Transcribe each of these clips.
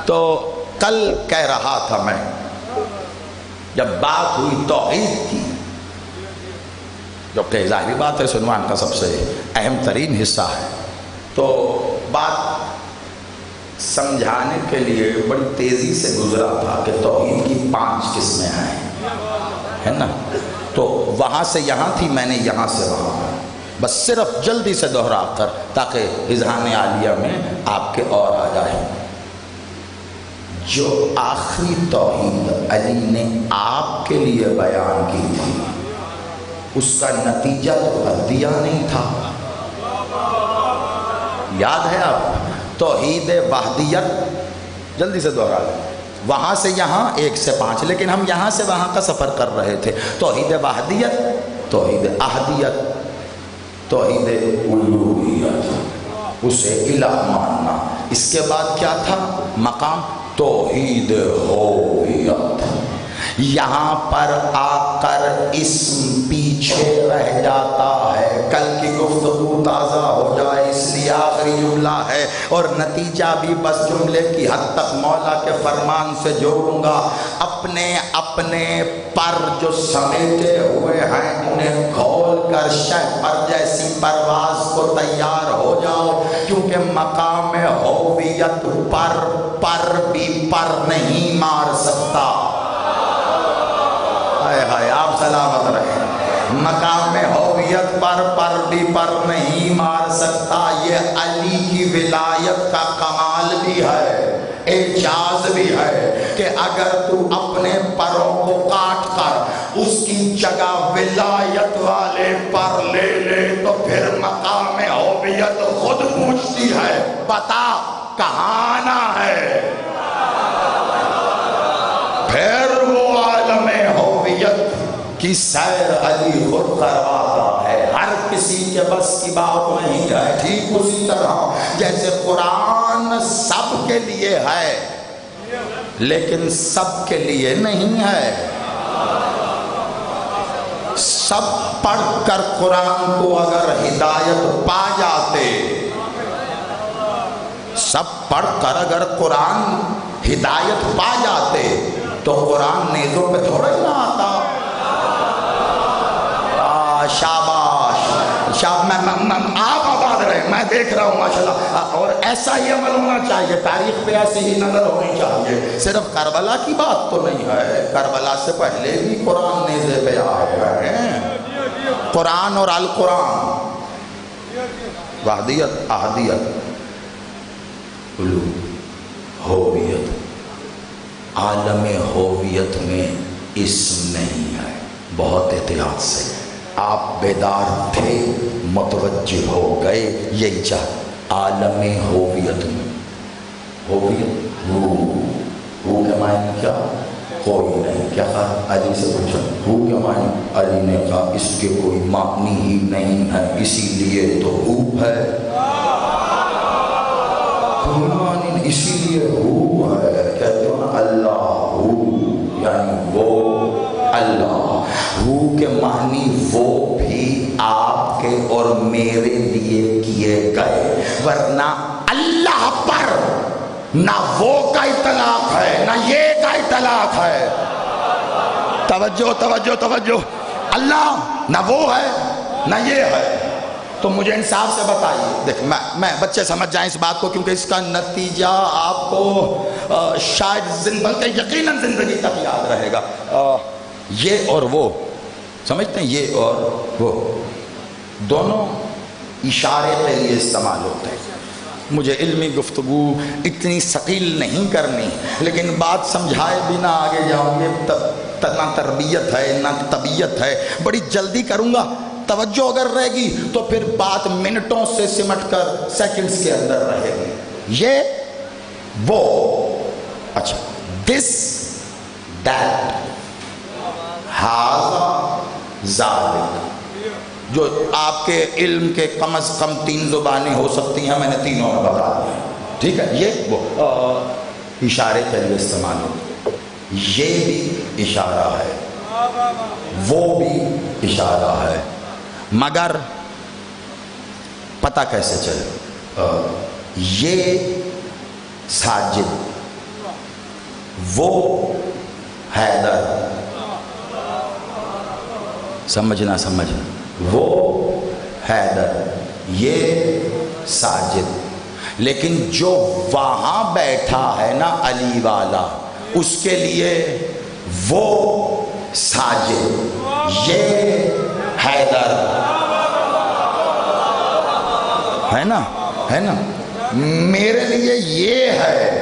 تو کل کہہ رہا تھا میں، جب بات ہوئی توحید کی، جو کہ ظاہری بات ہے عنوان کا سب سے اہم ترین حصہ ہے، تو بات سمجھانے کے لیے بڑی تیزی سے گزرا تھا کہ توحید کی 5 قسمیں ہیں، ہے نا؟ تو وہاں سے یہاں تھی، میں نے یہاں سے وہاں، بس صرف جلدی سے دہرا کر تاکہ اذہان عالیہ میں آپ کے اور آ جائے۔ جو آخری توحید علی نے آپ کے لیے بیان کی تھی، اس کا نتیجہ تو عدیہ نہیں تھا، یاد ہے آپ؟ توحید وحدیت، جلدی سے دوہرا لیں، وہاں سے یہاں 1 سے 5، لیکن ہم یہاں سے وہاں کا سفر کر رہے تھے۔ توحید وحدیت، توحید احدیت، توحید الوہیت، اسے الہ ماننا۔ اس کے بعد کیا تھا مقام؟ توحید ہویت۔ یہاں پر آ کر اسم پیچھے رہ جاتا ہے، کل کی گفتگو تازہ ہو جائے اس لیے آخری جملہ ہے، اور نتیجہ بھی بس جملے کی حد تک مولا کے فرمان سے جوڑوں گا۔ اپنے اپنے پر جو سمیٹے ہوئے ہیں انہیں کھول کر شہپر جیسی پرواز کو تیار ہو جاؤ، کیونکہ مقام ہویت پر بھی پر نہیں مار سکتا۔ ہائے آپ سلامت رہیں۔ مقام ہویت پر بھی پر نہیں مار سکتا۔ یہ علی کی ولایت کا کمال بھی ہے، اعجاز بھی ہے کہ اگر تو اپنے پروں کو کاٹ کر اس کی جگہ ولایت والے پر لے لے تو پھر مقام ہویت خود پوچھتی ہے بتا کہاں آنا ہے۔ پھر وہ عالم ہویت کی سیر علی خود کرواتا ہے، ہر کسی کے بس کی بات نہیں ہے۔ ٹھیک اسی طرح جیسے قرآن سب کے لیے ہے لیکن سب کے لیے نہیں ہے۔ سب پڑھ کر قرآن کو اگر ہدایت پا جاتے، سب پڑھ کر اگر قرآن ہدایت پا جاتے تو قرآن نیزوں پہ تھوڑا ہی نہ آتا۔ شاباش، آپ آباد رہے، میں دیکھ رہا ہوں ماشاءاللہ، اور ایسا ہی عمل ہونا چاہیے، تاریخ پہ ایسی ہی نظر ہونی چاہیے۔ صرف کربلا کی بات تو نہیں ہے، کربلا سے پہلے بھی قرآن نیزے پہ آئے ہیں۔ قرآن اور القرآن، وحدیت، احدیت، ہویت۔ عالم ہویت میں اسم نہیں ہے، بہت احتیاط سے۔ آپ بیدار تھے، متوجہ ہو گئے، یہی چاہ عالم ہویت میں ہویت، ہو کے معنی کیا؟ کوئی نہیں۔ کیا کہا؟ علی سے پوچھا ہو کے معنی؟ علی نے کہا اس کے کوئی معنی ہی نہیں ہے، اسی لیے تو ہو ہے، اسی لیے ہو ہے۔ کہتے ہو نا اللہ ہو، یعنی وہ اللہ۔ ہو کے معنی وہ بھی آپ کے اور میرے لیے کیے گئے، ورنہ اللہ پر نہ وہ کا اطلاق ہے نہ یہ کا اطلاق ہے۔ توجہ توجہ توجہ، اللہ نہ وہ ہے نہ یہ ہے۔ تو مجھے انصاف سے بتائیے، دیکھ میں بچے سمجھ جائیں اس بات کو، کیونکہ اس کا نتیجہ آپ کو شاید بلکہ یقیناً زندگی تک یاد رہے گا۔ یہ اور وہ، سمجھتے ہیں؟ یہ اور وہ دونوں اشارے کے لیے استعمال ہوتے ہیں۔ مجھے علمی گفتگو اتنی ثقیل نہیں کرنی، لیکن بات سمجھائے بنا آگے جاؤں گے نہ تربیت ہے نہ طبیعت ہے، بڑی جلدی کروں گا۔ توجہ اگر رہے گی تو پھر بات منٹوں سے سمٹ کر سیکنڈز کے اندر رہے گی۔ یہ وہ، اچھا، دس دیٹ ہاذا ذالک، جو آپ کے علم کے کم از کم 3 زبانیں ہو سکتی ہیں، میں نے تینوں میں بتا دیا، ٹھیک ہے؟ یہ وہ اشارے کے لیے استعمال ہوتا ہے، یہ بھی اشارہ ہے، وہ بھی اشارہ ہے، مگر پتہ کیسے چلے؟ یہ ساجد وہ حیدر، سمجھنا وہ حیدر، یہ ساجد۔ لیکن جو وہاں بیٹھا ہے نا علی والا، اس کے لیے وہ ساجد، یہ حیدر ہے نا، ہے نا۔ میرے لیے یہ ہے،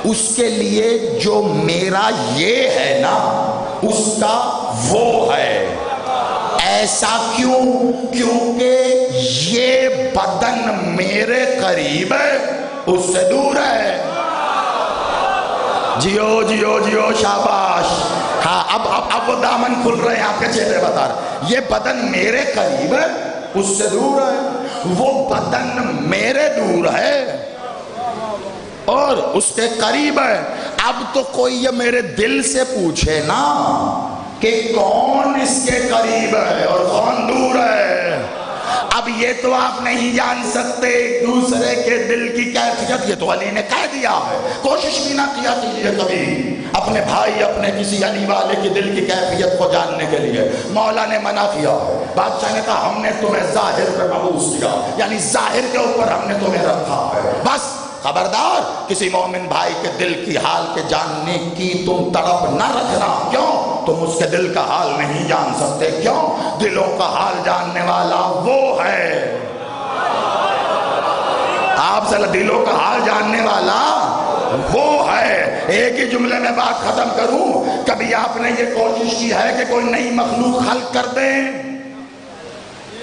اس کے لیے جو میرا یہ ہے نا، اس کا وہ ہے۔ ایسا کیوں؟ کیونکہ یہ بدن میرے قریب ہے، اس سے دور ہے۔ جیو جیو جیو، شاباش۔ ہاں اب وہ دامن کھل رہے ہیں آپ کے چہرے بتا رہے۔ یہ بدن میرے قریب ہے، اس سے دور ہے، وہ بدن میرے دور ہے اور اس کے قریب ہے۔ اب تو کوئی یہ میرے دل سے پوچھے نا کہ کون اس کے قریب ہے اور کون دور ہے، اب یہ تو آپ نہیں جان سکتے ایک دوسرے کے دل کی کیفیت۔ یہ تو علی نے کہہ دیا ہے، کوشش بھی نہ کیا کیجیے کبھی اپنے بھائی، اپنے کسی علی والے کی دل کی کیفیت کو جاننے کے لیے۔ مولا نے منع کیا ہے، بادشاہ نے کہا ہم نے تمہیں ظاہر پہ مبعوث کیا، یعنی ظاہر کے اوپر ہم نے تمہیں رکھا ہے، بس خبردار کسی مومن بھائی کے دل کی حال کے جاننے کی تم تڑپ نہ رکھنا۔ کیوں؟ تم اس کے دل کا حال نہیں جان سکتے۔ کیوں؟ دلوں کا حال جاننے والا وہ ہے، آپ صلی دلوں کا حال جاننے والا وہ ہے۔ ایک ہی جملے میں بات ختم کروں، کبھی آپ نے یہ کوشش کی ہے کہ کوئی نئی مخلوق خلق کر دیں؟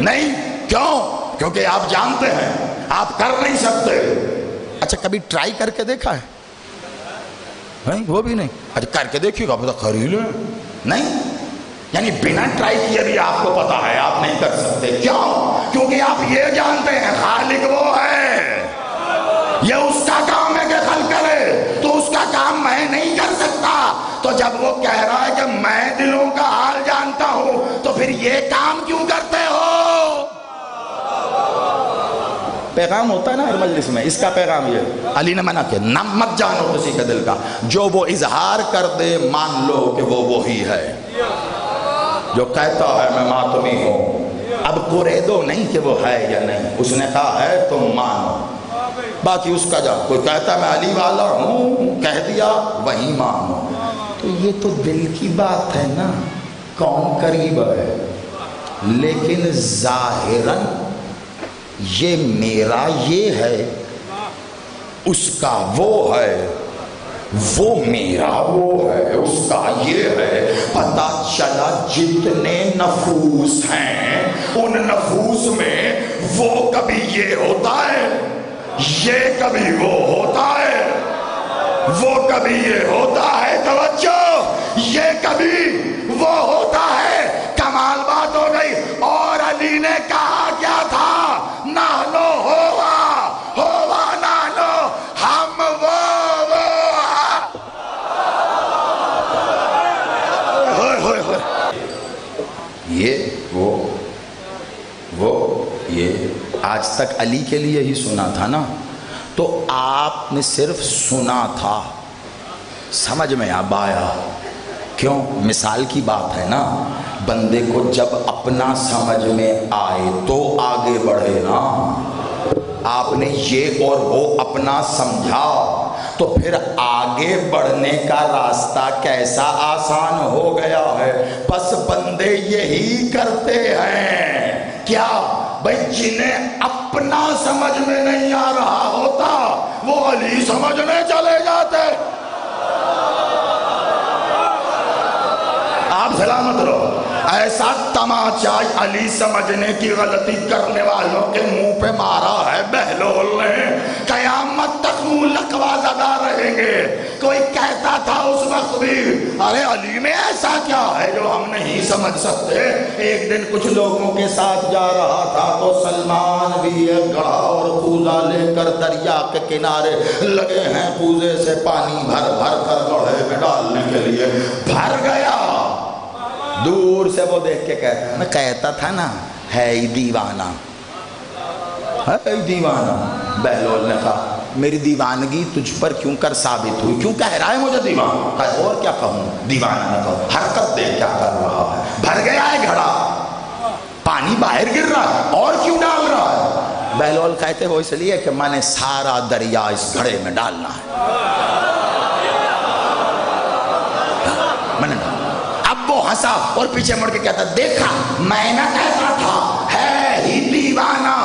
نہیں۔ کیوں؟ کیونکہ آپ جانتے ہیں آپ کر نہیں سکتے۔ اچھا کبھی ٹرائی کر کے دیکھا ہے؟ نہیں، وہ بھی نہیں۔ اچھا کر کے دیکھیے گا، پتہ کر ہی لیں۔ نہیں، یعنی بنا ٹرائی کیے بھی آپ کو پتا ہے آپ نہیں کر سکتے۔ کیوں؟ کیونکہ آپ یہ جانتے ہیں خالق وہ ہے، یہ اس کا کام ہے کہ خلق کرے، تو اس کا کام میں نہیں کر سکتا۔ تو جب وہ کہہ رہا ہے کہ میں دلوں کا حال جانتا ہوں، تو پھر یہ کام کیوں کرتے ہو؟ پیغام ہوتا ہے نا ہر مجلس میں، اس کا پیغام یہ علی نے منع کیا، نہ مت جانو کسی کے دل کا، جو وہ اظہار کر دے مان لو کہ وہ وہی ہے جو کہتا ہے میں ماتمی ہوں۔ اب قریدو نہیں کہ وہ ہے یا نہیں، اس نے کہا ہے تم مانو، باقی اس کا جا، کوئی کہتا ہے میں علی والا ہوں، کہہ دیا وہی مانو۔ تو یہ تو دل کی بات ہے نا، کون قریب ہے، لیکن ظاہراً یہ میرا یہ ہے، اس کا وہ ہے، وہ میرا وہ ہے، اس کا یہ ہے۔ پتہ چلا جتنے نفوس ہیں ان نفوس میں وہ کبھی یہ ہوتا ہے، یہ کبھی وہ ہوتا ہے، وہ کبھی یہ ہوتا ہے، توجہ، یہ کبھی وہ ہوتا ہے۔ کمال بات ہو گئی۔ اور علی نے کہا کیا تھا؟ نحنو ہوا نحنو، ہم وہ یہ وہ یہ آج تک علی کے لیے ہی سنا تھا نا، تو آپ نے صرف سنا تھا، سمجھ میں اب آیا۔ کیوں؟ مثال کی بات ہے نا، بندے کو جب اپنا سمجھ میں آئے تو آگے بڑھے نا۔ آپ نے یہ اور وہ اپنا سمجھا تو پھر آگے بڑھنے کا راستہ کیسا آسان ہو گیا ہے۔ بس بندے یہی کرتے ہیں کیا بھائی، جنہیں اپنا سمجھ میں نہیں آ رہا ہوتا وہ علی سمجھنے چلے جاتے۔ آپ سلامت رہو۔ ایسا تماچا علی سمجھنے کی غلطی کرنے والوں کے منہ پہ مارا ہے بہلول نے، قیامت تک منہ لکوا زدہ رہیں گے۔ کوئی کہتا تھا اس وقت بھی ارے علی میں ایسا کیا ہے جو ہم نہیں سمجھ سکتے۔ ایک دن کچھ لوگوں کے ساتھ جا رہا تھا تو سلمان بھی ایک گڑھا اور کوزہ لے کر دریا کے کنارے لگے ہیں، کوزے سے پانی بھر بھر کر گڑھے میں ڈالنے کے لیے۔ بھر گیا، دور سے وہ دیکھ کے کہتا تھا نا ہے دیوانہ، ہے دیوانہ۔ بہلول نے کہا میری دیوانگی تجھ پر کیوں کر ثابت ہوئی، کیوں کہہ رہا ہے مجھے دیوانہ؟ اور کیا کہوں، دیوانہ نہ کہوں، حرکت دیکھ کیا کر رہا ہے، بھر گیا ہے گھڑا، پانی باہر گر رہا ہے، اور کیوں ڈال رہا ہے؟ بہلول کہتے ہو اس لیے کہ میں نے سارا دریا اس گھڑے میں ڈالنا ہے، میں نے اب وہ ہنسا اور پیچھے مڑ کے کہتا دیکھا میں نہ کہتا تھا ہے ہی دیوانہ،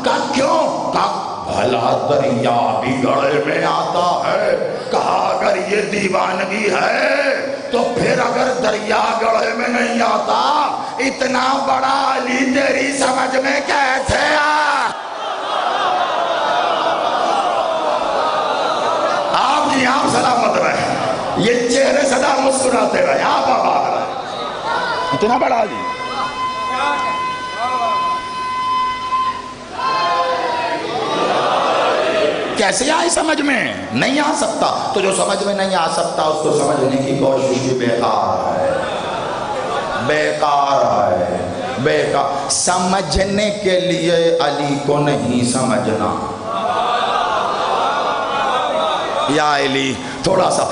کہا کیوں؟ کہا بھلا دریا بھی گھڑے میں آتا ہے، کہا اگر یہ دیوانگی ہے تو پھر اگر دریا گھڑے میں نہیں آتا اتنا بڑا علی تیری سمجھ میں کیسے آپ جی آپ سلامت رہے، یہ چہرے صدا مسکراتے رہے، آپ آباد رہے، اتنا بڑا علی۔ کیسے آئے سمجھ میں؟ نہیں آ سکتا، تو جو سمجھ میں نہیں آ سکتا اس کو سمجھنے کی کوشش بھی بیکار ہے، بیکار ہے، بیکار۔ سمجھنے کے لیے علی کو نہیں سمجھنا، یا علی تھوڑا سا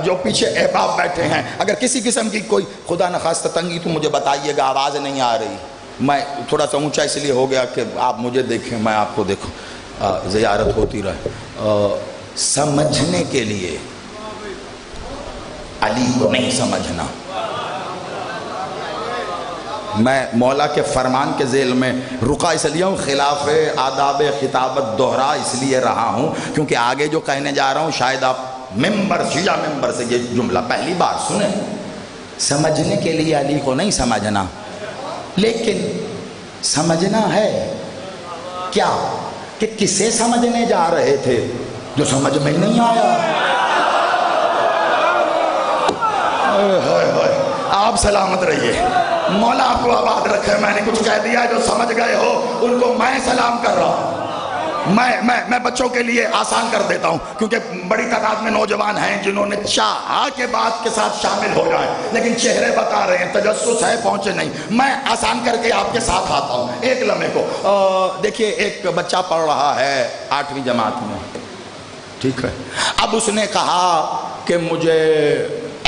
جو پیچھے احباب بیٹھے ہیں اگر کسی قسم کی کوئی خدا نخواستہ تنگی تو مجھے بتائیے گا، آواز نہیں آ رہی، میں تھوڑا سا اونچا اس لیے ہو گیا کہ آپ مجھے دیکھیں میں آپ کو دیکھوں، زیارت ہوتی رہے۔ سمجھنے کے لیے علی کو نہیں سمجھنا، میں مولا کے فرمان کے ذیل میں رکا اس لیے ہوں، خلاف آداب خطابت دہرا اس لیے رہا ہوں کیونکہ آگے جو کہنے جا رہا ہوں شاید آپ ممبر شیعہ ممبر سے یہ جملہ پہلی بار سنیں۔ سمجھنے کے لیے علی کو نہیں سمجھنا، لیکن سمجھنا ہے کیا کہ کسے سمجھنے جا رہے تھے جو سمجھ میں نہیں آیا۔ آپ سلامت رہیے، مولا آپ کو آباد رکھے۔ میں نے کچھ کہہ دیا جو سمجھ گئے ہو ان کو میں سلام کر رہا ہوں۔ میں بچوں کے لیے آسان کر دیتا ہوں کیونکہ بڑی تعداد میں نوجوان ہیں جنہوں نے چاہا کہ بات کے ساتھ شامل ہو جائیں لیکن چہرے بتا رہے ہیں تجسس ہے پہنچے نہیں، میں آسان کر کے آپ کے ساتھ آتا ہوں ایک لمحے کو۔ دیکھیے ایک بچہ پڑھ رہا ہے 8ویں جماعت میں، ٹھیک ہے، اب اس نے کہا کہ مجھے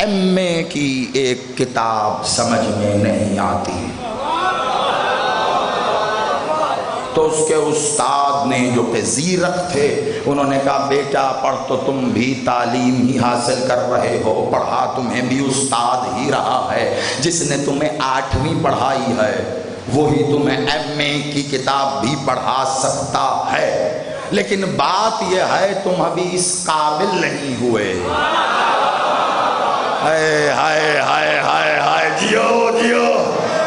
ایم اے کی ایک کتاب سمجھ میں نہیں آتی، تو اس کے استاد نے جو کہ زیرک تھے انہوں نے کہا بیٹا پڑھ تو تم بھی تعلیم ہی حاصل کر رہے ہو، پڑھا تمہیں بھی استاد ہی رہا ہے، جس نے تمہیں 8ویں پڑھائی ہے وہی تمہیں ایم اے کی کتاب بھی پڑھا سکتا ہے، لیکن بات یہ ہے تم ابھی اس قابل نہیں ہوئے۔ ہائے ہائے ہائے ہائے ہائے، جیو جیو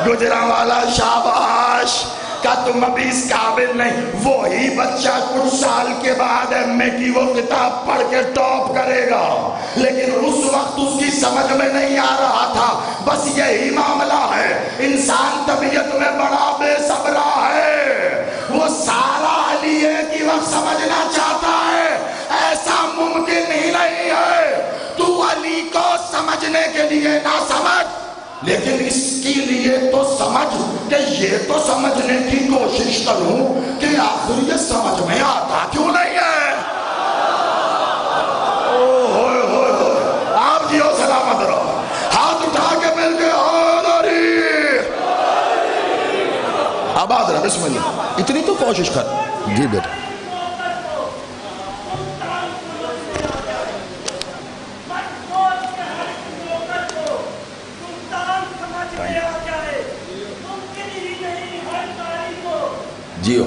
گجرانوالا شاباش، کہ تم ابھی اس قابل نہیں۔ وہی بچہ کچھ سال کے بعد ایم اے کی وہ کتاب پڑھ کے ٹاپ کرے گا، لیکن اس وقت اس کی سمجھ میں نہیں آ رہا تھا۔ بس یہی معاملہ ہے، انسان طبیعت میں بڑا بے صبرا ہے، وہ سارا علی ایک ہی وقت سمجھنا چاہتا ہے، ایسا ممکن ہی نہیں ہے۔ تو علی کو سمجھنے کے لیے نہ سمجھ، لیکن اس کے لیے تو سمجھ کہ یہ تو سمجھنے کی کوشش کروں کہ آخر یہ سمجھ میں آتا کیوں نہیں ہے۔ آپ جیو سلامت رہو، ہاتھ اٹھا کے مل کے حاضری آباد رہا، بسم اللہ، اتنی تو کوشش کر۔ جی بیٹا جیو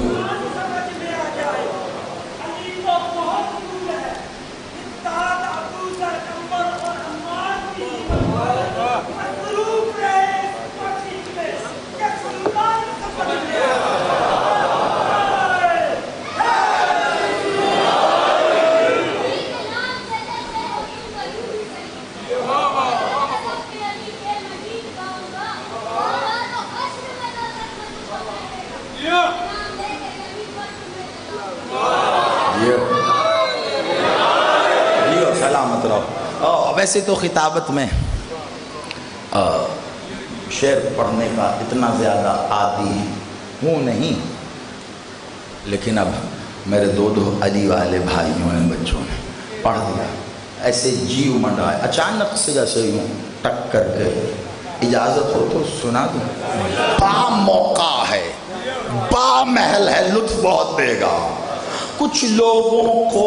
سلامت رہو۔ ویسے تو خطابت میں شعر پڑھنے کا اتنا زیادہ عادی ہوں نہیں، لیکن اب میرے دو علی والے بھائیوں نے بچوں نے پڑھ دیا، ایسے جی امنڈ آئے اچانک سے، جیسے یوں ٹک کر کے، اجازت ہو تو سنا دوں؟ با موقع ہے، با محل ہے، لطف بہت دے گا۔ کچھ لوگوں کو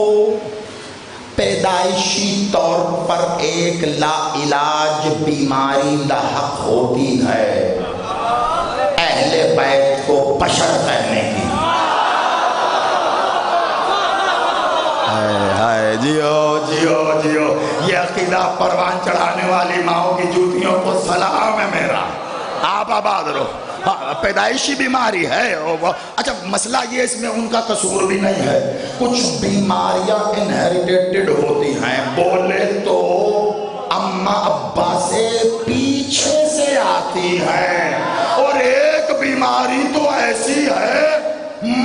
پیدائشی طور پر ایک لا علاج بیماری لاحق ہوتی ہے، اہل بیت کو بشر کہنے کی۔ ہائے جیو جیو جیو، یہ عقیدہ پروان چڑھانے والی ماؤں کی جوتیوں کو سلام ہے میرا، آپ آباد رہو۔ ہاں پیدائشی بیماری ہے، اچھا مسئلہ یہ اس میں ان کا قصور بھی نہیں ہے، کچھ بیماریاں انہیریٹڈ ہوتی ہیں، بولے تو اماں ابا سے پیچھے سے آتی ہیں، اور ایک بیماری تو ایسی ہے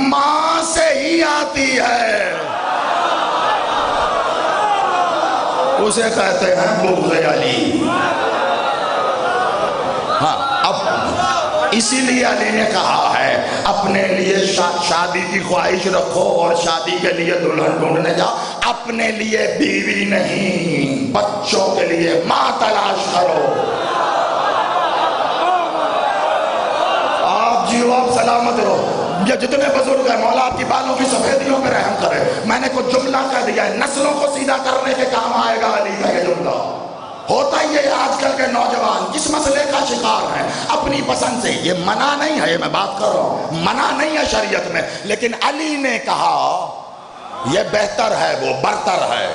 ماں سے ہی آتی ہے، اسے کہتے ہیں بغض علی۔ ہاں اب اسی لیے علی نے کہا ہے اپنے لیے شادی کی خواہش رکھو اور شادی کے لیے دلہن ڈھونڈنے جاؤ، اپنے لیے بیوی نہیں بچوں کے لیے ماں تلاش کرو۔ آپ جیو، آپ سلامت رہو۔ یہ جتنے بزرگ ہیں مولا آپ کی بالوں کی سفیدیوں پہ رحم کرے۔ میں نے کچھ جملہ کہہ دیا ہے، نسلوں کو سیدھا کرنے کے کام آئے گا علی کا یہ جملہ۔ ہوتا ہی ہے آج کل کے نوجوان جس مسئلے کا شکار ہیں اپنی پسند سے، یہ منع نہیں ہے، میں بات کر رہا ہوں منع نہیں ہے شریعت میں، لیکن علی نے کہا یہ بہتر ہے، وہ برتر ہے۔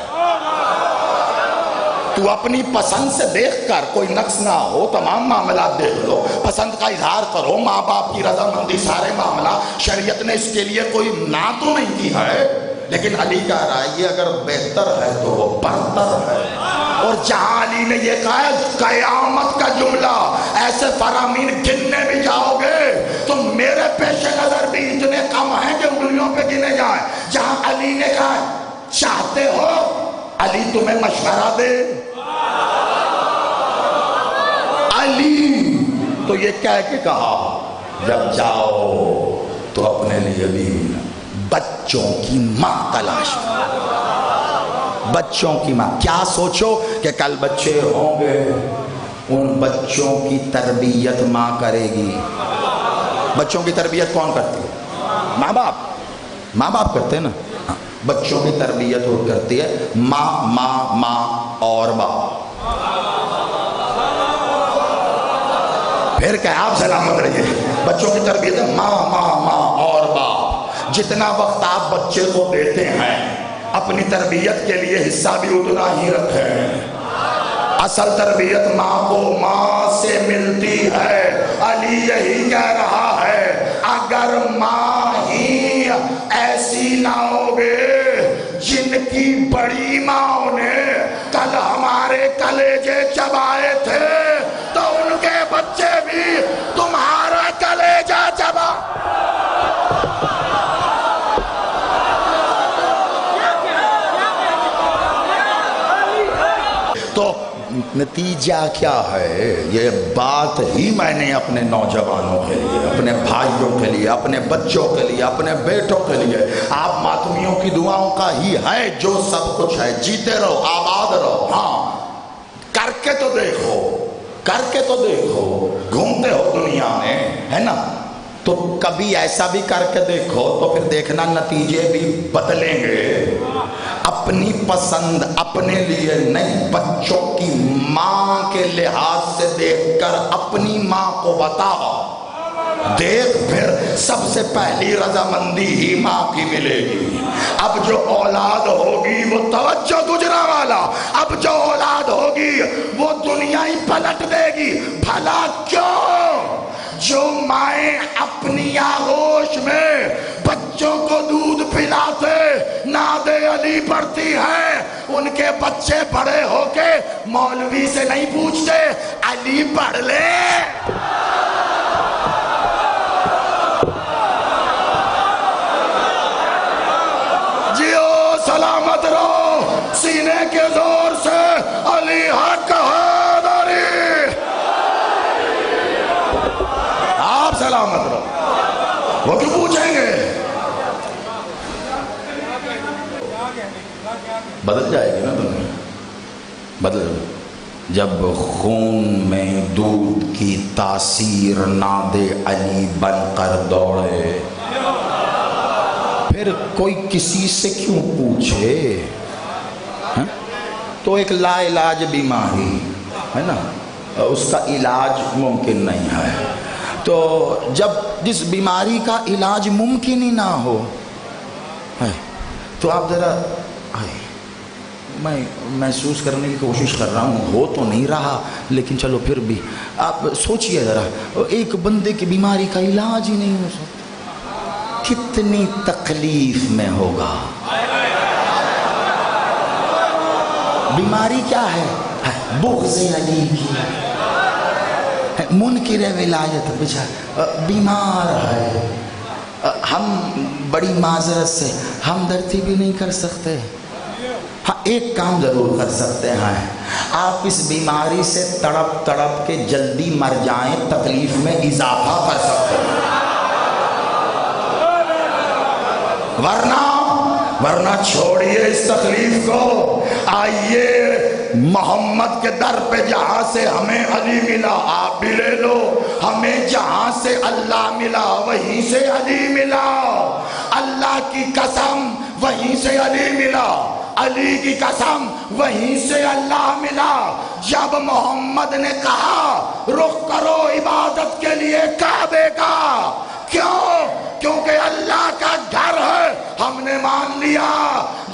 تو اپنی پسند سے دیکھ کر، کوئی نقص نہ ہو، تمام معاملات دیکھ لو، پسند کا اظہار کرو، ماں باپ کی رضامندی، سارے معاملات، شریعت نے اس کے لیے کوئی نہ تو نہیں کی ہے، لیکن علی کہہ رہا ہے یہ اگر بہتر ہے تو وہ برتر ہے۔ اور جہاں علی نے یہ کہا ہے قیامت کا جملہ، ایسے فرامین گننے بھی جاؤ گے تو میرے پیش نظر بھی اتنے کم ہیں کہ انگلیوں پہ گنے جائیں، جہاں علی نے کہا چاہتے ہو علی تمہیں مشورہ دے، علی تو یہ کہہ کے کہا جب جاؤ تو اپنے لیے بھی بچوں کی ماں تلاش، بچوں کی ماں۔ کیا سوچو کہ کل بچے ہوں گے، ان بچوں کی تربیت ماں کرے گی۔ بچوں کی تربیت کون کرتی ہے؟ ماں باپ، ماں باپ کرتے ہیں نا۔ بچوں کی تربیت وہ کرتی ہے ماں، ماں ماں اور باپ۔ پھر کہ آپ سلامت رہیے، بچوں کی تربیت ہے ماں ماں ماں اور باپ۔ جتنا وقت آپ بچے کو دیتے ہیں اپنی تربیت کے لیے حصہ بھی اتنا ہی رکھیں۔ اصل تربیت ماں کو ماں سے ملتی ہے۔ علی یہی کہہ رہا ہے اگر ماں ہی ایسی نہ ہوگے جن کی بڑی ماں نے کل ہمارے کلیجے چبائے تھے تو ان کے بچے بھی تمہارا کلیجہ چبا۔ تو نتیجہ کیا ہے؟ یہ بات ہی میں نے اپنے نوجوانوں کے لیے، اپنے بھائیوں کے لیے، اپنے بچوں کے لیے، اپنے بیٹوں کے لیے، آپ ماتمیوں کی دعاؤں کا ہی ہے جو سب کچھ ہے۔ جیتے رہو، آباد رہو۔ ہاں کر کے تو دیکھو، کر کے تو دیکھو، گھومتے ہو دنیا میں ہے نا، تو کبھی ایسا بھی کر کے دیکھو تو پھر دیکھنا نتیجے بھی بدلیں گے۔ اپنی پسند اپنے لیے نہیں، بچوں کی ماں کے لحاظ سے دیکھ کر اپنی ماں کو بتاؤ، دیکھ پھر سب سے پہلی رضامندی ہی ماں کی ملے گی۔ اب جو اولاد ہوگی وہ توجہ گجرا والا، اب جو اولاد ہوگی وہ دنیا ہی پلٹ دے گی۔ بھلا کیوں؟ جو مائیں اپنی آغوش میں بچوں کو دودھ پلاتے ناد علی پڑھتی ہیں، ان کے بچے بڑے ہو کے مولوی سے نہیں پوچھتے علی پڑھ لے۔ جیو سلامت رہو، سینے کے زور سے علی حق حیدری۔ آپ سلامت رہو۔ وہ کیوں پوچھیں گے؟ بدل جائے گی نا دنیا، بدل. جب خون میں دودھ کی تاثیر ناد علی بن کر دوڑے، پھر کوئی کسی سے کیوں پوچھے؟ تو ایک لا علاج بیماری ہے نا، اس کا علاج ممکن نہیں ہے. تو جب جس بیماری کا علاج ممکن ہی نہ ہو، تو آپ ذرا، میں محسوس کرنے کی کوشش کر رہا ہوں، ہو تو نہیں رہا لیکن چلو پھر بھی آپ سوچئے ذرا، ایک بندے کی بیماری کا علاج ہی نہیں ہو سکتا، کتنی تکلیف میں ہوگا. بیماری کیا ہے؟ بغض علی کی، منکر ولایت، بیچارہ بیمار ہے. ہم بڑی معذرت سے ہمدردی بھی نہیں کر سکتے. ہاں ایک کام ضرور کر سکتے ہیں، آپ اس بیماری سے تڑپ تڑپ کے جلدی مر جائیں، تکلیف میں اضافہ کر سکتے ہیں. ورنہ چھوڑیے اس تکلیف کو، آئیے محمد کے در پہ جہاں سے ہمیں علی ملا آپ بھی لے لو، ہمیں جہاں سے اللہ ملا وہیں سے علی ملا. اللہ کی قسم وہیں سے علی ملا، علی کی قسم وہیں سے اللہ ملا. جب محمد نے کہا رخ کرو عبادت کے لیے کعبے کا، کیوں؟ کیونکہ اللہ کا گھر ہے، ہم نے مان لیا.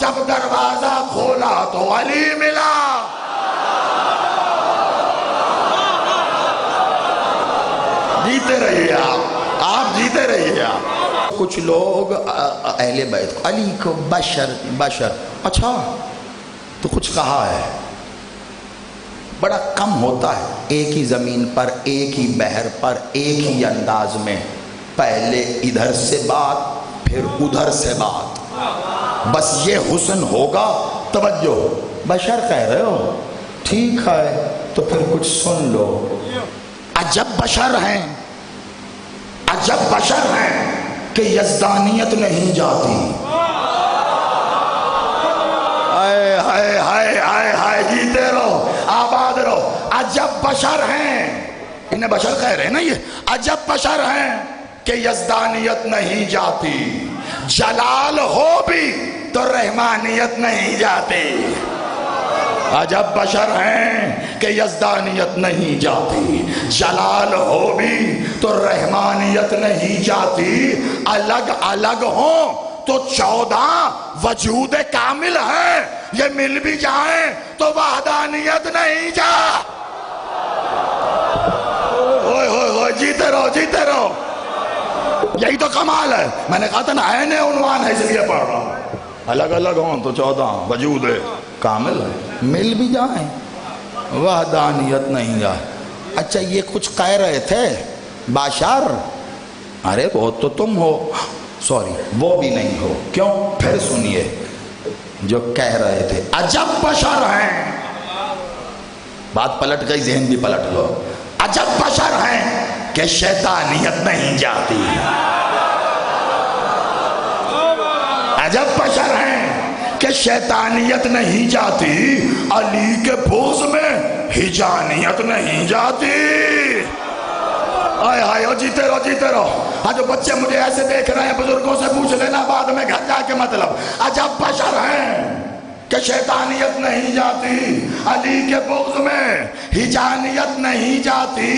جب دروازہ کھولا تو علی ملا. جیتے رہیے آپ جیتے رہیے آپ. کچھ لوگ اہل بیت کو، علی کو بشر، اچھا تو کچھ کہا ہے، بڑا کم ہوتا ہے ایک ہی زمین پر، ایک ہی بحر پر، ایک ہی انداز میں، پہلے ادھر سے بات پھر ادھر سے بات. بس یہ حسن ہوگا. توجہ، بشر کہہ رہے ہو، ٹھیک ہے تو پھر کچھ سن لو. عجب بشر ہیں، عجب بشر ہیں کہ یزدانیت نہیں جاتی. ہائے ہائے ہائے ہائے ہائے، جیتے رہو، آباد رہو. عجب بشر ہیں، انہیں بشر کہہ رہے ہیں نا، یہ عجب بشر ہیں کہ یزدانیت نہیں جاتی. جلال ہو بھی تو رحمانیت نہیں جاتی. عجب بشر ہیں کہ یزدانیت نہیں جاتی، جلال ہو بھی تو رحمانیت نہیں جاتی. الگ الگ ہوں تو 14 وجود کامل ہے، یہ مل بھی جائیں تو وحدانیت نہیں جا. ہوئے ہوئے ہوئے، جیتے رہو جیتے رہو. یہی تو کمال ہے. میں نے کہا تھا نا عین عنوان ہے، اس لیے پڑھ رہا ہوں. الگ الگ ہوں تو 14 وجود کامل ہے، مل بھی جائیں وحدانیت نہیں جائے. اچھا یہ کچھ کہہ رہے تھے بشر، ارے وہ تو تم ہو، سوری وہ بھی نہیں ہو. کیوں؟ پھر سنیے جو کہہ رہے تھے. عجب بشر ہیں، بات پلٹ گئی، ذہن بھی پلٹ لو. عجب بشر ہیں کہ شیطانیت نہیں جاتی. عجب بشر ہیں کہ شیطانیت نہیں جاتی. علی کے بغض میں ہجانیت نہیں جاتی. آئے آئے، جیتے رہو جیتے رہو. ہاں جو بچے مجھے ایسے دیکھ رہے ہیں بزرگوں سے پوچھ لینا بعد میں گھر جا کے. مطلب عجب بشر ہیں کہ شیطانیت نہیں جاتی، علی کے بغض میں ہجانیت نہیں جاتی.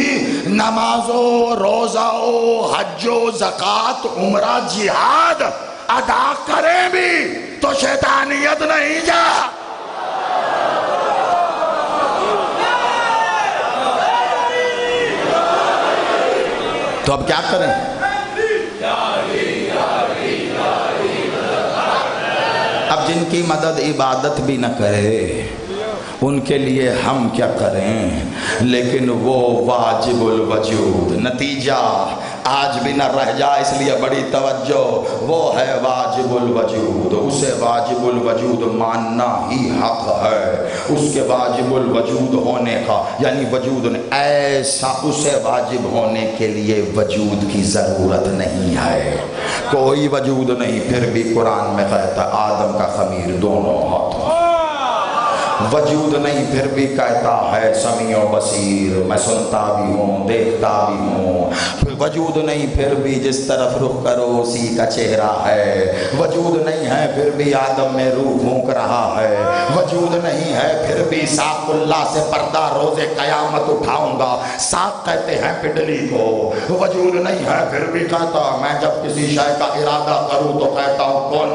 نماز و روزہ و حج و زکوٰۃ عمرہ جہاد ادا کریں بھی تو شیطانیت نہیں جا. تو اب کیا کریں؟ اب جن کی مدد عبادت بھی نہ کرے ان کے لیے ہم کیا کریں؟ لیکن وہ واجب الوجود، نتیجہ آج بھی نہ رہ جائے اس لیے بڑی توجہ، وہ ہے واجب الوجود. اسے واجب الوجود ماننا ہی حق ہے. اس کے واجب الوجود ہونے کا یعنی وجود ایسا، اسے واجب ہونے کے لیے وجود کی ضرورت نہیں ہے، کوئی وجود نہیں. پھر بھی قرآن میں کہتا آدم کا خمیر دونوں ہاتھوں. وجود نہیں پھر بھی کہتا ہے سمیع و بصیر، میں سنتا بھی ہوں دیکھتا بھی ہوں۔ وجود نہیں پھر بھی جس طرف رخ کرو اسی کا چہرہ ہے۔ وجود نہیں ہے پھر بھی آدم میں روح پھونک رہا ہے۔ وجود نہیں ہے پھر بھی ساق اللہ سے پردہ روز قیامت اٹھاؤں گا۔ ساق کہتے ہیں پڈلی کو۔ وجود نہیں ہے پھر بھی کہتا میں جب کسی شے کا ارادہ کروں تو کہتا ہوں کن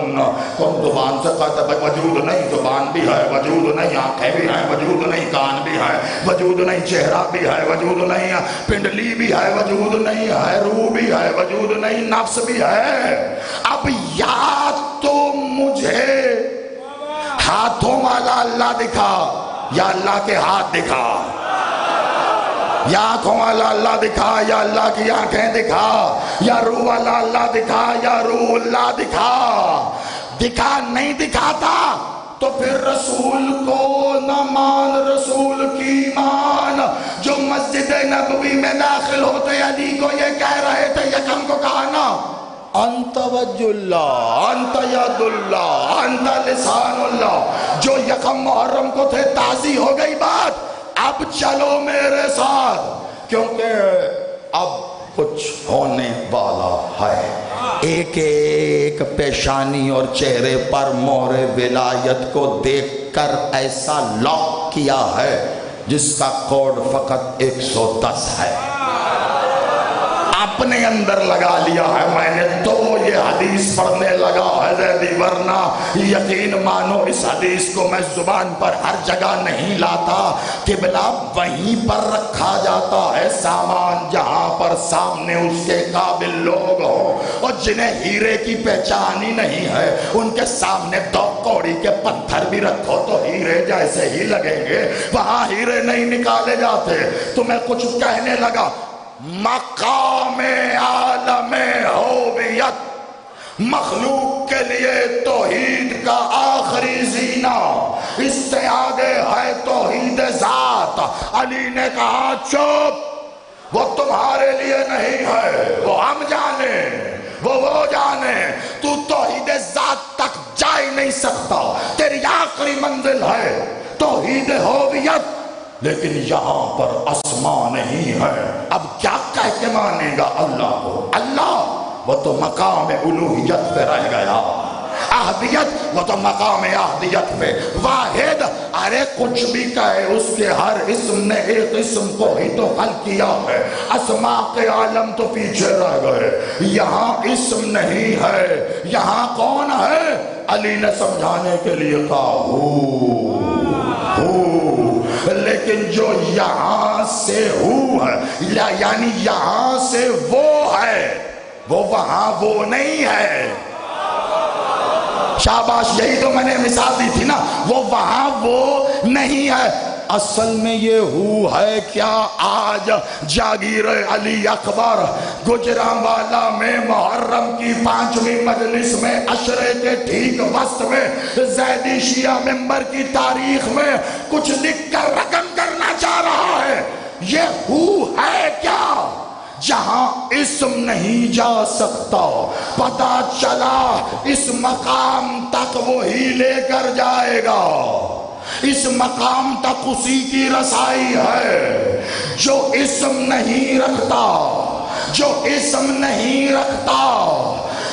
زبان سے کہتا ہے وجود نہیں، زبان بھی ہے، وجود نہیں آنکھیں بھی ہیں، وجود نہیں کان بھی ہے، وجود نہیں چہرہ بھی ہے، وجود نہیں پنڈلی بھی ہے، وجود نہیں ہے روح بھی ہے، وجود نہیں نفس بھی ہے۔ اب یا تو مجھے ہاتھوں والا اللہ دکھا یا اللہ کے ہاتھ دکھا، یا آنکھوں والا اللہ دکھا یا اللہ کی آنکھیں دکھا، یا روح والا اللہ دکھا یا روح اللہ دکھا۔ دکھا نہیں دکھاتا تو پھر رسول کو نہ مان، رسول کی مان۔ جو مسجد نبوی میں داخل ہوتے علی کو یہ کہہ رہے تھے، یکم کو کہا نا انت وجہ اللہ، انت ید اللہ، انت لسان اللہ۔ جو یکم محرم کو تھے تازی ہو گئی بات، اب چلو میرے ساتھ کیونکہ اب کچھ ہونے والا ہے۔ ایک ایک پیشانی اور چہرے پر مہر ولایت کو دیکھ کر ایسا لاک کیا ہے جس کا کوڈ فقط 110 ہے، اپنے اندر لگا لیا ہے۔ میں نے تو یہ حدیث پڑھنے لگا ہے زیدی، ورنہ یقین مانو اس حدیث کو میں زبان پر ہر جگہ نہیں لاتا۔ قبلہ وہیں پر رکھا جاتا ہے سامان جہاں پر سامنے اس کے قابل لوگ ہوں، اور جنہیں ہیرے کی پہچان ہی نہیں ہے ان کے سامنے 2 کوڑی کے پتھر بھی رکھو تو ہیرے جیسے ہی لگیں گے، وہاں ہیرے نہیں نکالے جاتے۔ تو میں کچھ کہنے لگا، مقام عالم ہویت مخلوق کے لیے توحید کا آخری زینہ، استعداد ہے توحید ذات۔ علی نے کہا چپ، وہ تمہارے لیے نہیں ہے، وہ ہم جانے، وہ جانے، تو توحید ذات تک جا ہی نہیں سکتا، تیری آخری منزل ہے توحید ہویت، لیکن یہاں پر اسماء نہیں ہے۔ اب کیا کہہ کے مانے گا اللہ کو؟ اللہ وہ تو مقام الوہیت پہ رہ گیا، احدیت وہ تو مقام احدیت پہ، واحد ارے کچھ بھی کہے اس کے ہر اسم نے ایک اسم کو ہی تو حل کیا ہے۔ اسماء کے عالم تو پیچھے رہ گئے، یہاں اسم نہیں ہے، یہاں کون ہے؟ علی نے سمجھانے کے لیے کہا ہو، لیکن جو یہاں سے ہو ہے یعنی یہاں سے وہ ہے، وہ وہاں وہ نہیں ہے۔ شاباش، یہی تو میں نے مثال دی تھی نا، وہ وہاں وہ نہیں ہے۔ اصل میں یہ ہو ہے کیا؟ آج جاگیر علی اکبر گجرانوالہ میں محرم کی 5ویں مجلس میں عشرے کے ٹھیک وسط میں زیدی شیعہ ممبر کی تاریخ میں کچھ لکھ کر رقم کرنا چاہ رہا ہے۔ یہ ہو ہے کیا؟ جہاں اسم نہیں جا سکتا، پتہ چلا اس مقام تک وہی لے کر جائے گا، اس مقام تک اسی کی رسائی ہے جو اسم نہیں رکھتا، جو اسم نہیں رکھتا۔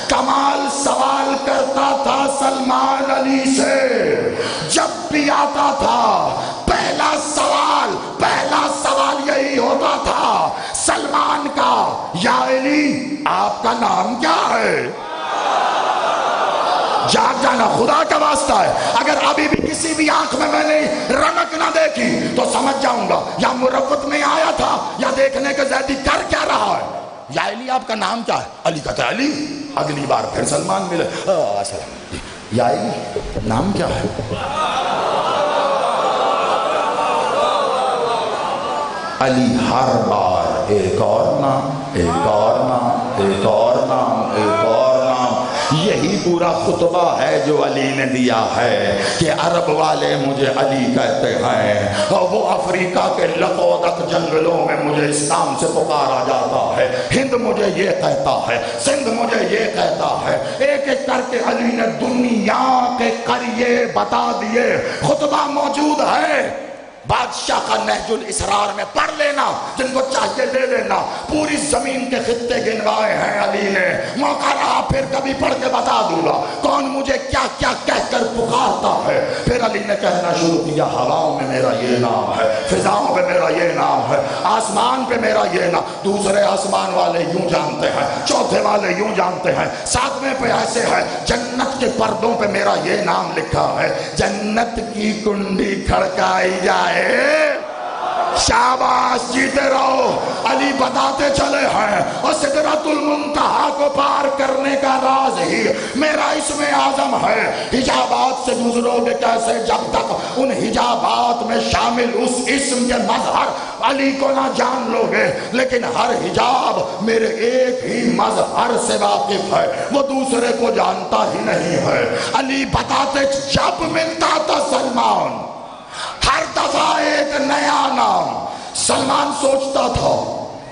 کمال سوال کرتا تھا سلمان علی سے، جب بھی آتا تھا پہلا سوال یہی ہوتا تھا سلمان کا، یا علی آپ کا نام کیا ہے؟ جاگ جانا، خدا کا واسطہ ہے، اگر ابھی بھی کسی بھی آنکھ میں نے رمق نہ دیکھی تو سمجھ جاؤں گا یا مروت میں آیا تھا یا دیکھنے کے زیادی کر کیا رہا ہے۔ یا علی آپ کا نام کیا ہے؟ علی کہتا ہے علی۔ اگلی بار پھر سلمان ملے، السلام، یا علی نام کیا ہے؟ علی ہر بار ایک اور نام، ایک اور نام، ایک اور نام، ایک اور نام، یہی پورا خطبہ ہے جو علی نے دیا ہے کہ عرب والے مجھے علی کہتے ہیں، اور وہ افریقہ کے لقودق جنگلوں میں مجھے اس نام سے پکارا جاتا ہے، ہند مجھے یہ کہتا ہے، سندھ مجھے یہ کہتا ہے۔ ایک ایک کر کے علی نے دنیا کے قریے بتا دیے، خطبہ موجود ہے، بادشاہ کا نہج الاسرار میں پڑھ لینا، جن کو چاہیے لے لینا، پوری زمین کے خطے گنوائے ہیں علی نے، موقع رہا پھر کبھی پڑھ کے بتا دوں گا کون مجھے کیا کیا کہہ کر پکارتا ہے۔ پھر علی نے کہنا شروع کیا، ہواؤں میں میرا یہ نام ہے، فضاؤں پہ میرا یہ نام ہے، آسمان پہ میرا یہ نام، دوسرے آسمان والے یوں جانتے ہیں، چوتھے والے یوں جانتے ہیں، ساتویں پہ ایسے ہے، جنت کے پردوں پہ میرا یہ نام لکھا ہے، جنت کی کنڈی کھڑکائی جائے، شاباش، جیتے رہو۔ علی بتاتے چلے ہیں، اور سدرۃ المنتہا کو پار کرنے کا راز ہی میرا اسم اعظم ہے۔ حجابات سے گزرو گے کیسے جب تک ان حجابات میں شامل اس اسم کے مظہر علی کو نہ جان لو گے، لیکن ہر حجاب میرے ایک ہی مظہر سے واقف ہے، وہ دوسرے کو جانتا ہی نہیں ہے۔ علی بتاتے جب ملتا تھا سلمان، ہر دفعہ ایک نیا نام، سلمان سوچتا تھا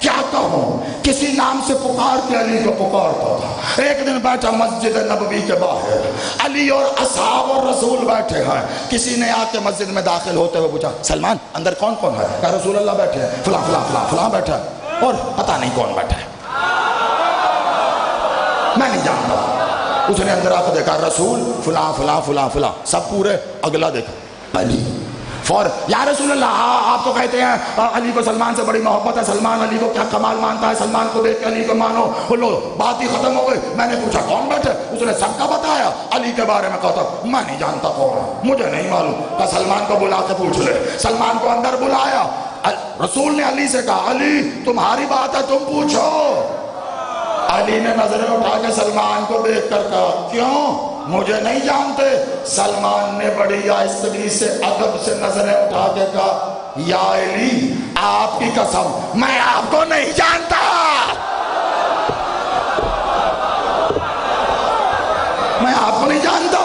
کیا کہوں، کسی نام سے پکار کے علی کو پکارتا تھا۔ ایک دن بیٹھا مسجد نبوی کے باہر، علی اور اصحاب اور رسول بیٹھے ہیں، کسی نے آ کے مسجد میں داخل ہوتے ہوئے پوچھا، سلمان اندر کون کون ہے؟ کہا رسول اللہ بیٹھے ہیں، فلاں فلاں فلاں فلاں بیٹھا ہے، اور پتہ نہیں کون بیٹھا ہے، میں نہیں جانتا۔ اس نے اندر آ کے دیکھا، رسول فلاں فلاں فلاں فلاں، سب پورے، اگلا دیکھا علی، فور یا رسول اللہ آپ تو کہتے ہیں علی کو سلمان سے بڑی محبت ہے، سلمان علی کو کیا کمال مانتا ہے، سلمان کو دیکھ کے علی کو مانو، بولو بات ہی ختم ہو گئی۔ میں نے پوچھا کون بیٹھے، اس نے سب کا بتایا، علی کے بارے میں کہتا میں نہیں جانتا کون ہے، مجھے نہیں معلوم۔ کہا سلمان کو بلا کے پوچھ لے، سلمان کو اندر بلایا، رسول نے علی سے کہا علی تمہاری بات ہے تم پوچھو۔ علی نے نظریں اٹھا کے سلمان کو دیکھ کر کہا کیوں مجھے نہیں جانتے؟ سلمان نے بڑی آہستگی سے ادب سے نظریں اٹھا کے کہا یا علی آپ کی قسم میں آپ کو نہیں جانتا، میں آپ کو نہیں جانتا۔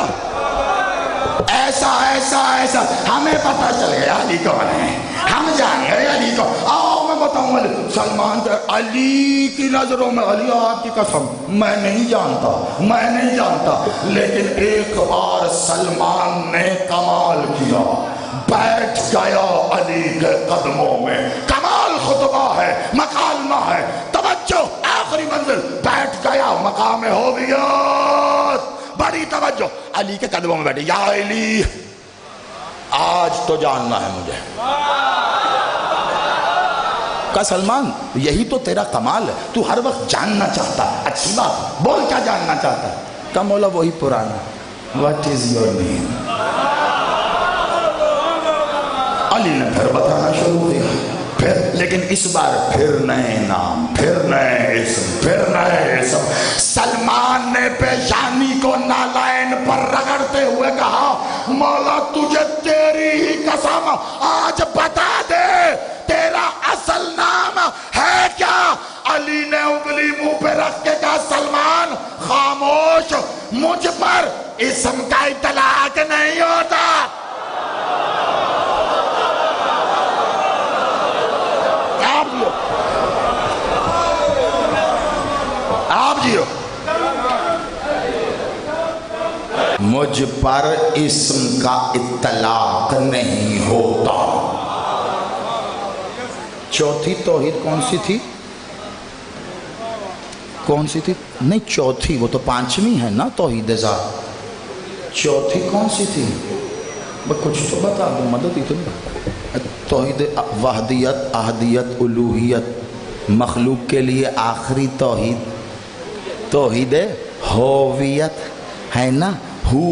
ایسا ایسا ایسا ہمیں پتہ چل گیا علی کون ہے، ہم جان گئے علی کو۔ آؤ میں بتاؤں علی، سلمان کے علی کی نظروں میں علی آپ کی قسم میں نہیں جانتا، میں نہیں جانتا۔ لیکن ایک بار سلمان نے کمال کیا، بیٹھ گیا علی کے قدموں میں، کمال خطبہ ہے، مکالمہ ہے، توجہ آخری منزل، بیٹھ گیا مقام ہوویت، بڑی توجہ، علی کے قدموں میں بیٹھے، یا علی آج تو جاننا ہے مجھے۔ کہا سلمان یہی تو تیرا کمال ہے، تو ہر وقت جاننا چاہتا ہے، اچھی بات، بول کیا جاننا چاہتا ہے؟ کہا مولا وہی پرانا، what is your name؟ علی نے پھر بتانا شروع کیا، پھر لیکن اس بار پھر نئے نام، پھر نئے اسم، پھر نئے اسم۔ سلمان نے پیشانی کو نالائن پر رگڑتے ہوئے کہا مولا تجھے تیری ہی قسم آج بتا دے تیرا اصل نام ہے کیا؟ علی نے انگلی منہ پہ رکھ کے کہا سلمان خاموش، مجھ پر اسم کا اطلاق نہیں ہوتا۔ آپ جیو، مجھ پر اسم کا اطلاق نہیں ہوتا۔ چوتھی توحید کون سی تھی؟ کون سی تھی؟ نہیں چوتھی، وہ تو پانچویں ہے نا توحید ذات، چوتھی کون سی تھی؟ کچھ تو بتا دو، مدد ہی تو نہیں۔ توحید وحدیت، احدیت، الوہیت، مخلوق کے لیے آخری توحید توحید ہوویت ہے نا، ہو،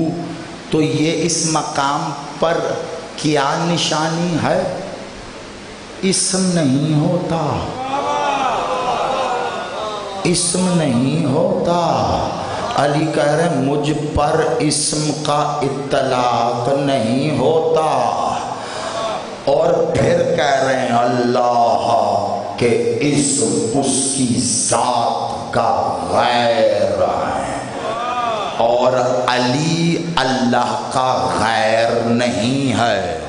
تو یہ اس مقام پر کیا نشانی ہے؟ اسم نہیں ہوتا، اسم نہیں ہوتا۔ علی کہہ رہے ہیں مجھ پر اسم کا اطلاق نہیں ہوتا، اور پھر کہہ رہے ہیں اللہ کہ اسم اس کی ذات کا غیر ہے۔ اور علی اللہ کا غیر نہیں ہے۔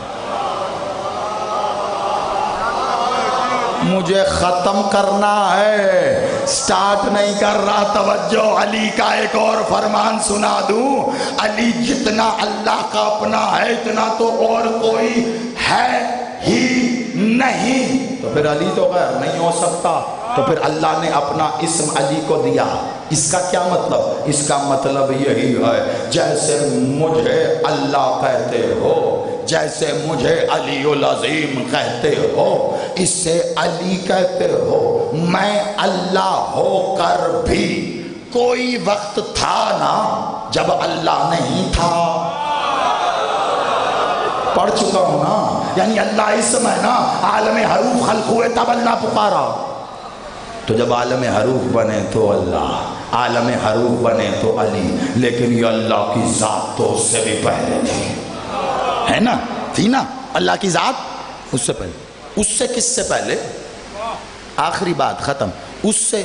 مجھے ختم کرنا ہے، سٹارٹ نہیں کر رہا، توجہ۔ علی کا ایک اور فرمان سنا دوں، علی جتنا اللہ کا اپنا ہے اتنا تو اور کوئی ہے ہی نہیں، تو پھر علی تو غیر نہیں ہو سکتا، تو پھر اللہ نے اپنا اسم علی کو دیا۔ اس کا کیا مطلب؟ اس کا مطلب یہی ہے جیسے مجھے اللہ کہتے ہو، جیسے مجھے علی العظیم کہتے ہو، اس سے علی کہتے ہو، میں اللہ ہو کر بھی کوئی وقت تھا نا جب اللہ نہیں تھا۔ پڑھ چکا ہوں نا، یعنی اللہ اسم ہے نا، عالم حروف خلق ہوئے تب اللہ پکارا، تو جب عالم حروف بنے تو اللہ، عالم حروف بنے تو علی، لیکن یہ اللہ کی ذات تو اس سے بھی پہلے تھی، ہے نا، تھی نا اللہ کی ذات اس سے پہلے۔ اس سے کس سے پہلے؟ آخری بات ختم، اس سے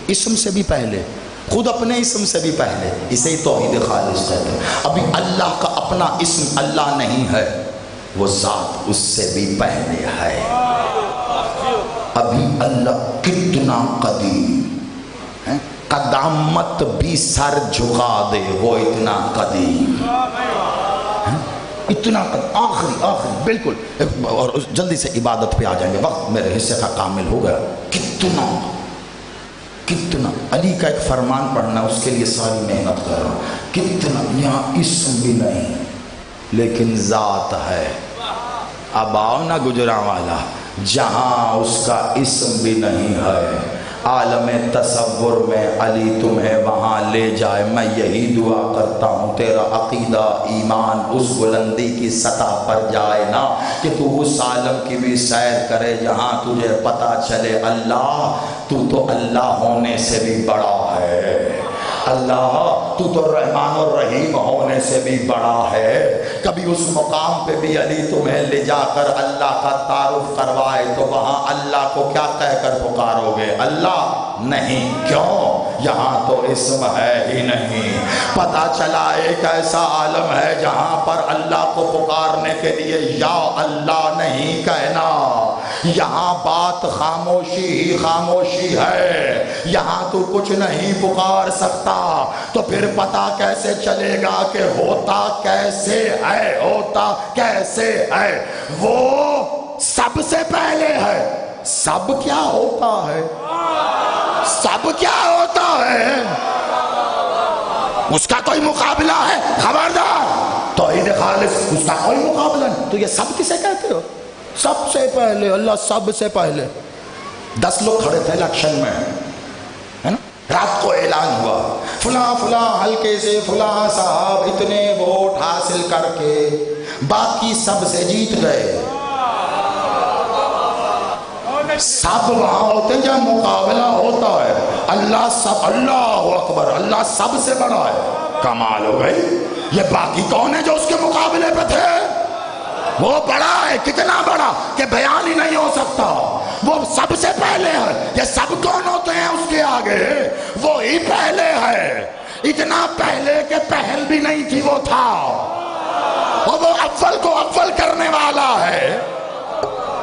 اسم سے بھی پہلے، خود اپنے اسم سے بھی پہلے، اسے ہی توحید خالص کہتے ہیں۔ ابھی اللہ کا اپنا اسم اللہ نہیں ہے، وہ ذات اس سے بھی پہلے ہے۔ ابھی اللہ کتنا قدیم ہے، قدامت بھی سر جھکا دے وہ اتنا قدیم، اتنا آخری بالکل۔ اور جلدی سے عبادت پہ آ جائیں گے، وقت میرے حصے کا کامل ہو گیا۔ کتنا علی کا ایک فرمان پڑھنا، اس کے لیے ساری محنت کر رہا ہوں۔ کتنا یہاں اسم بھی نہیں لیکن ذات ہے۔ اب آؤ نا گجرانوالا، جہاں اس کا اسم بھی نہیں ہے، عالم تصور میں علی تمہیں وہاں لے جائے۔ میں یہی دعا کرتا ہوں تیرا عقیدہ ایمان اس بلندی کی سطح پر جائے نا کہ تو اس عالم کی بھی سیر کرے جہاں تجھے پتا چلے اللہ تو اللہ ہونے سے بھی بڑا ہے، اللہ تو رحمان الرحیم ہونے سے بھی بڑا ہے۔ کبھی اس مقام پہ بھی علی تمہیں لے جا کر اللہ کا تعارف کروائے تو وہاں اللہ کو کیا کہہ کر پکارو گے؟ اللہ نہیں، کیوں؟ یہاں تو اسم ہے ہی نہیں۔ پتا چلا ایک ایسا عالم ہے جہاں پر اللہ کو پکارنے کے لیے یا اللہ نہیں کہنا، یہاں بات خاموشی ہی خاموشی ہے، یہاں تو کچھ نہیں پکار سکتا، تو پھر پتا کیسے چلے گا کہ ہوتا کیسے ہے؟ ہوتا کیسے ہے؟ وہ سب سے پہلے ہے۔ سب کیا ہوتا ہے؟ سب کیا ہوتا ہے؟ اس کا کوئی مقابلہ ہے؟ خبردار، توحید خالص اس کا کوئی مقابلہ نہیں۔ تو یہ سب کسے کہتے ہو؟ سب سے پہلے اللہ، سب سے پہلے۔ 10 لوگ کھڑے تھے الیکشن میں، ہے نا، رات کو اعلان ہوا فلاں فلاں حلقے سے فلاں صاحب اتنے ووٹ حاصل کر کے باقی سب سے جیت گئے۔ سب وہاں ہوتے ہیں جب مقابلہ ہوتا ہے، اللہ سب، اللہ اکبر، اللہ سب سے بڑا ہے۔ کمال ہو گئی، یہ باقی کون ہے جو اس کے مقابلے پہ تھے؟ وہ بڑا ہے، کتنا بڑا کہ بیان ہی نہیں ہو سکتا، وہ سب سے پہلے ہے۔ یہ سب کون ہوتے ہیں اس کے آگے؟ وہی پہلے ہے، اتنا پہلے کہ پہل بھی نہیں تھی وہ تھا، اور وہ اول کو اول کرنے والا ہے۔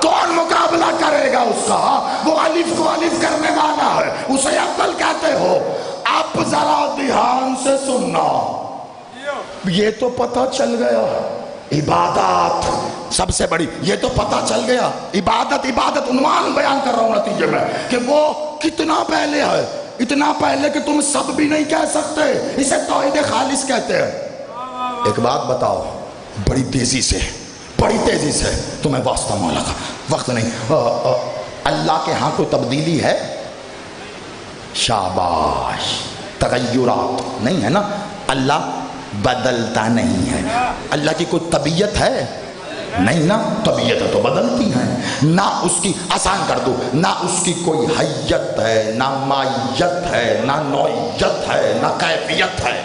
کون مقابلہ کرے گا اس کا؟ وہ الف کو الف کرنے والا ہے، اسے اول کہتے ہو۔ اب ذرا دھیان سے سننا، یہ تو پتہ چل گیا عبادت سب سے بڑی، یہ تو پتہ چل گیا عبادت عنوان بیان کر رہا ہوں نتیجے میں کہ وہ کتنا پہلے ہے، اتنا پہلے کہ تم سب بھی نہیں کہہ سکتے، اسے توحید خالص کہتے ہیں۔ ایک بات بتاؤ بڑی تیزی سے تمہیں واسطہ مولا کا وقت نہیں، اللہ کے ہاں کوئی تبدیلی ہے؟ شاباش، تغیرات نہیں ہے نا، اللہ بدلتا نہیں ہے۔ اللہ کی کوئی طبیعت ہے؟ نہیں نا، طبیعت تو بدلتی ہیں، نہ اس کی، آسان کر دو، نہ اس کی کوئی حیت ہے، نہ مائیت ہے، نہ نوعیت ہے، نہ کیفیت ہے،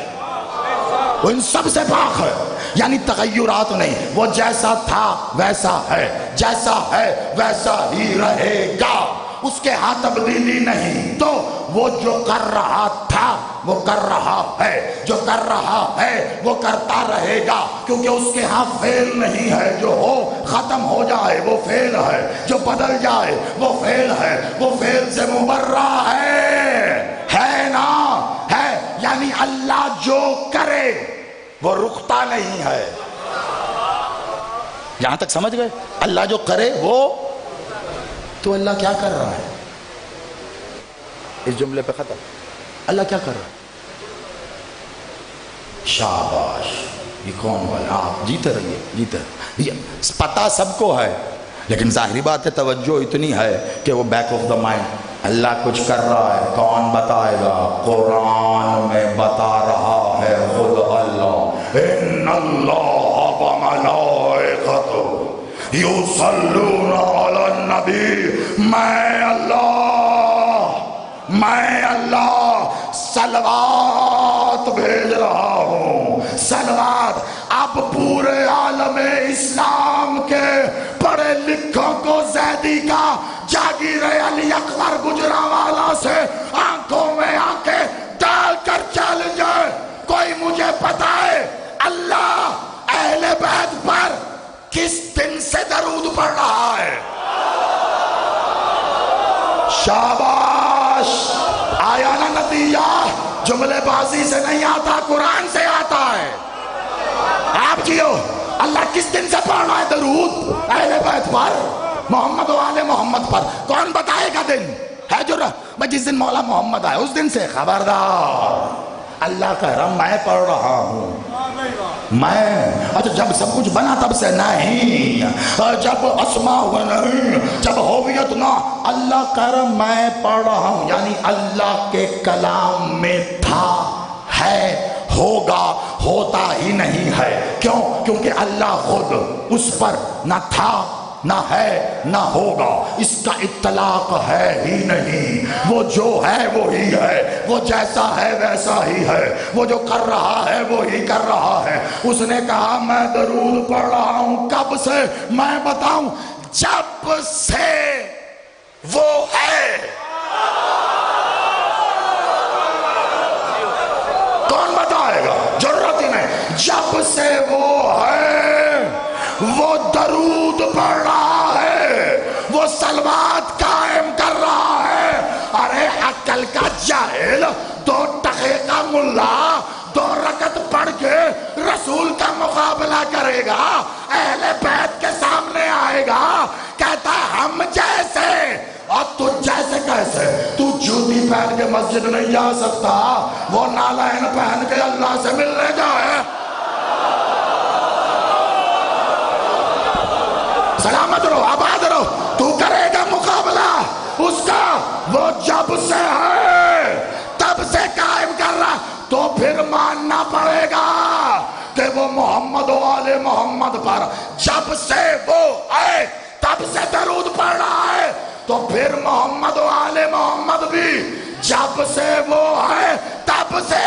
وہ ان سب سے پاک ہے۔ یعنی تغیرات نہیں، وہ جیسا تھا ویسا ہے، جیسا ہے ویسا ہی رہے گا، اس کے ہاں تبدیلی نہیں۔ تو وہ جو کر رہا تھا وہ کر رہا ہے، جو کر رہا ہے وہ کرتا رہے گا، کیونکہ اس کے ہاں فعل نہیں ہے۔ جو ہو ختم ہو جائے وہ فعل ہے، جو بدل جائے وہ فعل ہے، وہ فعل سے مبرہ ہے نا، ہے یعنی اللہ جو کرے وہ رکتا نہیں ہے۔ یہاں تک سمجھ گئے؟ اللہ جو کرے وہ، تو اللہ کیا کر رہا ہے؟ اس جملے پہ ختم۔ اللہ کیا کر رہا ہے؟ شاباش، یہ کون والا؟ آپ جیتے رہیے، جیتے رہیے۔ پتہ سب کو ہے، لیکن ظاہری بات ہے توجہ اتنی ہے کہ وہ بیک آف دا مائنڈ۔ اللہ کچھ کر رہا ہے، کون بتائے گا؟ قرآن میں بتا رہا ہے خود اللہ، ان اللہ وملائکتہ یصلون علی النبی، میں اللہ صلوات بھیج رہا ہوں۔ صلوات اب پورے عالم اسلام کے پڑھے لکھوں کو زیدی کا جاگیر علی اکبر گجرانوالہ سے آنکھوں میں آنکھیں ڈال کر چیلنج ہے، کوئی مجھے بتائے اللہ اہل بیت پر کس دن سے درود پڑھ رہا ہے؟ شاباش، آیا نا نتیجہ؟ جملے بازی سے نہیں آتا، قرآن سے آتا ہے۔ آپ جیو، اللہ کس دن سے پڑھ رہا ہے درود اہل بیت پر، محمد و آل محمد پر؟ کون بتائے گا دن؟ ہے جو میں جس دن مولا محمد آئے اس دن سے خبردار۔ اللہ کہہ رہا میں پڑھ رہا ہوں، میں اچھا جب سب کچھ بنا تب سے نہیں، جب اسماء ہوئے نہیں، جب ہویت نہ، اللہ کہہ رہا میں پڑھ رہا ہوں، یعنی اللہ کے کلام میں تھا، ہے، ہوگا، ہوتا ہی نہیں ہے۔ کیوں؟ کیونکہ اللہ خود اس پر نہ تھا، نہ ہے، نہ ہوگا، اس کا اطلاق ہے ہی نہیں۔ وہ جو ہے وہی ہے، وہ جیسا ہے ویسا ہی ہے، وہ جو کر رہا ہے وہی کر رہا ہے۔ اس نے کہا میں درود پڑھ رہا ہوں، کب سے؟ میں بتاؤں، جب سے وہ ہے۔ کون بتائے گا؟ ضرورت ہی نہیں، جب سے وہ ہے وہ درود پڑھ رہا ہے، وہ صلوات قائم کر رہا ہے۔ ارے عقل کا جاہل، 2 ٹکے کا ملا 2 رکعت پڑھ کے رسول کا مقابلہ کرے گا، اہل بیت کے سامنے آئے گا، کہتا ہم جیسے، اور تو جیسے کیسے؟ تو جوتی پہن کے مسجد نہیں جا سکتا، وہ نالائن پہن کے اللہ سے ملنے جائے۔ سلامت رہو، آباد رہو، تو کرے گا مقابلہ اس کا، وہ جب سے ہے تب سے قائم کر رہا، تو پھر ماننا پڑے گا کہ وہ محمد و آل محمد پر جب سے وہ ہے تب سے درود پڑھ رہا ہے، تو پھر محمد و آل محمد بھی جب سے وہ ہے تب سے